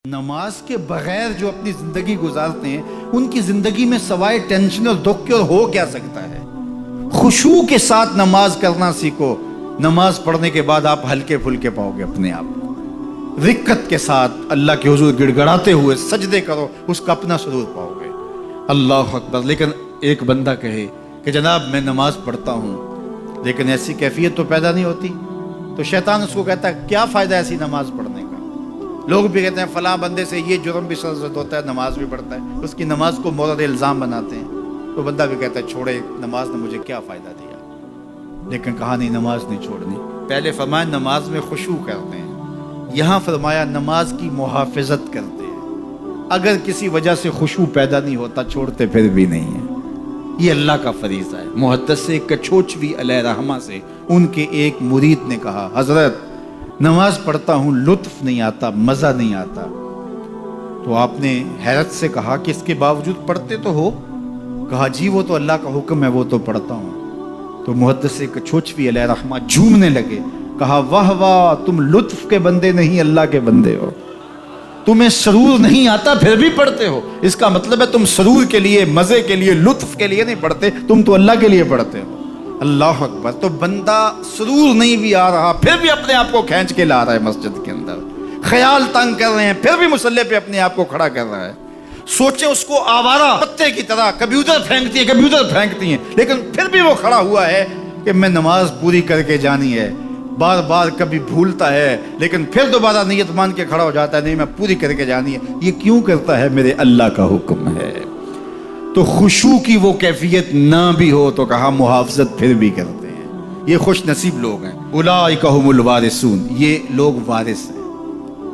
نماز کے بغیر جو اپنی زندگی گزارتے ہیں ان کی زندگی میں سوائے ٹینشن اور دکھ کے اور ہو کیا سکتا ہے؟ خشوع کے ساتھ نماز کرنا سیکھو. نماز پڑھنے کے بعد آپ ہلکے پھلکے پاؤ گے اپنے آپ کو. رقت کے ساتھ اللہ کے حضور گڑ گڑاتے ہوئے سجدے کرو, اس کا اپنا سرور پاؤ گے. اللہ اکبر. لیکن ایک بندہ کہے کہ جناب میں نماز پڑھتا ہوں لیکن ایسی کیفیت تو پیدا نہیں ہوتی, تو شیطان اس کو کہتا ہے کیا فائدہ ایسی نماز پڑھنے کا. لوگ بھی کہتے ہیں فلاں بندے سے یہ جرم بھی سرزد ہوتا ہے, نماز بھی پڑھتا ہے, اس کی نماز کو مورد الزام بناتے ہیں. تو بندہ بھی کہتا ہے چھوڑے, نماز نے مجھے کیا فائدہ دیا. لیکن کہا نہیں نماز نہیں چھوڑنی. پہلے فرمایا نماز میں خشوع کرتے ہیں, یہاں فرمایا نماز کی محافظت کرتے ہیں. اگر کسی وجہ سے خشوع پیدا نہیں ہوتا چھوڑتے پھر بھی نہیں ہے. یہ اللہ کا فریضہ ہے. محدث کچھوچوی علیہ رحمہ سے ان کے ایک مرید نے کہا حضرت نماز پڑھتا ہوں لطف نہیں آتا, مزہ نہیں آتا. تو آپ نے حیرت سے کہا کہ اس کے باوجود پڑھتے تو ہو؟ کہا جی وہ تو اللہ کا حکم ہے, وہ تو پڑھتا ہوں. تو محدث کچھوچوی علیہ رحمہ جھومنے لگے, کہا واہ واہ تم لطف کے بندے نہیں اللہ کے بندے ہو. تمہیں سرور نہیں آتا پھر بھی پڑھتے ہو, اس کا مطلب ہے تم سرور کے لیے, مزے کے لیے, لطف کے لیے نہیں پڑھتے, تم تو اللہ کے لیے پڑھتے ہو. اللہ اکبر. تو بندہ سرور نہیں بھی آ رہا پھر بھی اپنے آپ کو کھینچ کے لا رہا ہے مسجد کے اندر. خیال تنگ کر رہے ہیں پھر بھی مصلی پہ اپنے آپ کو کھڑا کر رہا ہے. سوچیں اس کو آوارہ پتے کی طرح کبھی ادھر پھینکتی ہے کبھی ادھر پھینکتی ہیں, لیکن پھر بھی وہ کھڑا ہوا ہے کہ میں نماز پوری کر کے جانی ہے. بار بار کبھی بھولتا ہے لیکن پھر دوبارہ نیت مان کے کھڑا ہو جاتا ہے, نہیں میں پوری کر کے جانی ہے. یہ کیوں کرتا ہے؟ میرے اللہ کا حکم ہے. تو خشوع کی وہ کیفیت نہ بھی ہو تو کہا محافظت پھر بھی کرتے ہیں. یہ خوش نصیب لوگ ہیں. اولئک هم الوارثون. یہ لوگ وارث ہیں.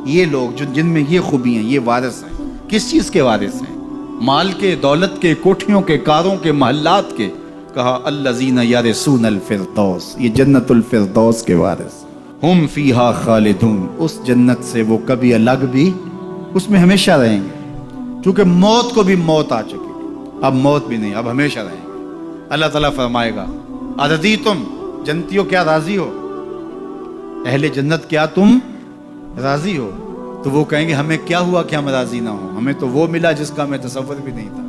یہ لوگ جن میں یہ خوبی ہیں یہ وارث ہیں. کس چیز کے وارث ہیں؟ مال کے, دولت کے, کوٹھیوں کے, کاروں کے, محلات کے. کہا الذین یرثون الفردوس. یہ جنت الفردوس کے وارث. ہم فیہا خالدون. اس جنت سے وہ کبھی الگ بھی اس میں ہمیشہ رہیں گے, چونکہ موت کو بھی موت آ چکی. اب موت بھی نہیں, اب ہمیشہ رہیں گے. اللہ تعالیٰ فرمائے گا ارضیتم, جنتیوں کیا راضی ہو؟ اہل جنت کیا تم راضی ہو؟ تو وہ کہیں گے ہمیں کیا ہوا کہ ہم راضی نہ ہوں, ہمیں تو وہ ملا جس کا ہمیں تصور بھی نہیں تھا.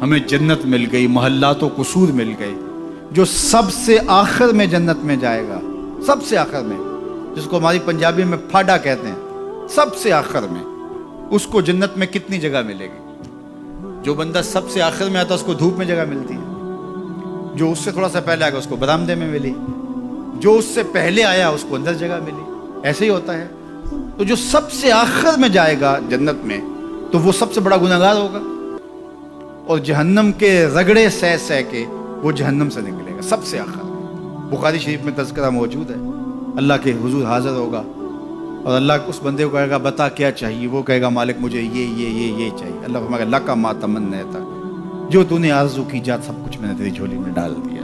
ہمیں جنت مل گئی, محلات و قصور مل گئے. جو سب سے آخر میں جنت میں جائے گا, سب سے آخر میں, جس کو ہماری پنجابی میں پھاڑا کہتے ہیں, سب سے آخر میں, اس کو جنت میں کتنی جگہ ملے گی؟ جو بندہ سب سے آخر میں آتا اس کو دھوپ میں جگہ ملتی ہے, جو اس سے تھوڑا سا پہلے آیا اس کو برآمدے میں ملی, جو اس سے پہلے آیا اس کو اندر جگہ ملی. ایسے ہی ہوتا ہے. تو جو سب سے آخر میں جائے گا جنت میں تو وہ سب سے بڑا گناہگار ہوگا, اور جہنم کے رگڑے سہ سہ کے وہ جہنم سے نکلے گا سب سے آخر میں. بخاری شریف میں تذکرہ موجود ہے. اللہ کے حضور حاضر ہوگا اور اللہ اس بندے کو کہے گا بتا کیا چاہیے. وہ کہے گا مالک مجھے یہ چاہیے. اللہ فرمائے گا لک ما تمنیت, جو تو نے آرزو کی جا سب کچھ میں نے تیری جھولی میں ڈال دیا.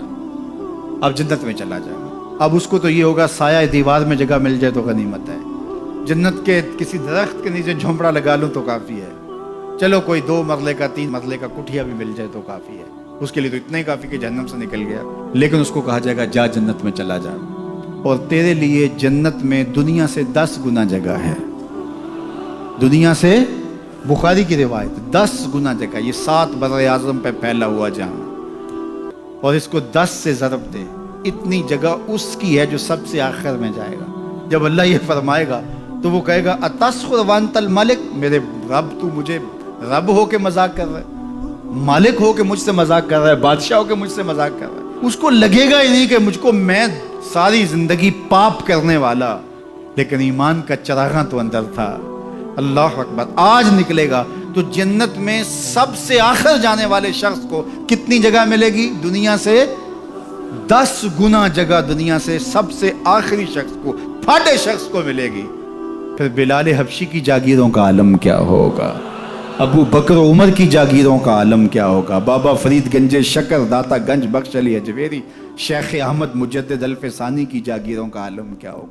اب جنت میں چلا جائے گا. اب اس کو تو یہ ہوگا سایہ دیوار میں جگہ مل جائے تو غنیمت ہے. جنت کے کسی درخت کے نیچے جھونپڑا لگا لوں تو کافی ہے. چلو کوئی 2 مرلے کا 3 مرلے کا کٹھیا بھی مل جائے تو کافی ہے. اس کے لیے تو اتنا ہی کافی کہ جہنم سے نکل گیا. لیکن اس کو کہا جائے گا جا جنت میں چلا جا, اور تیرے لیے جنت میں دنیا سے 10 گنا جگہ ہے. دنیا سے, بخاری کی روایت, 10 گنا جگہ. یہ 7 بر اعظم پہ پھیلا ہوا جہاں, اور اس کو 10 سے ضرب دے, اتنی جگہ اس کی ہے جو سب سے آخر میں جائے گا. جب اللہ یہ فرمائے گا تو وہ کہے گا اتسخر وانت الملک, میرے رب تو مجھے رب ہو کے مذاق کر رہا ہے, مالک ہو کے مجھ سے مذاق کر رہا ہے, بادشاہ ہو کے مجھ سے مذاق کر رہا ہے. اس کو لگے گا ہی نہیں کہ مجھ کو, میں ساری زندگی پاپ کرنے والا لیکن ایمان کا چراغاں تو اندر تھا. اللہ اکبر. آج نکلے گا تو جنت میں سب سے آخر جانے والے شخص کو کتنی جگہ ملے گی؟ دنیا سے 10 گنا جگہ دنیا سے سب سے آخری شخص کو, پھاٹے شخص کو ملے گی. پھر بلال حبشی کی جاگیروں کا عالم کیا ہوگا؟ ابو بکر و عمر کی جاگیروں کا عالم کیا ہوگا؟ بابا فرید گنج شکر, داتا گنج بخش علی اجویری, شیخ احمد مجدد الف ثانی کی جاگیروں کا عالم کیا ہوگا؟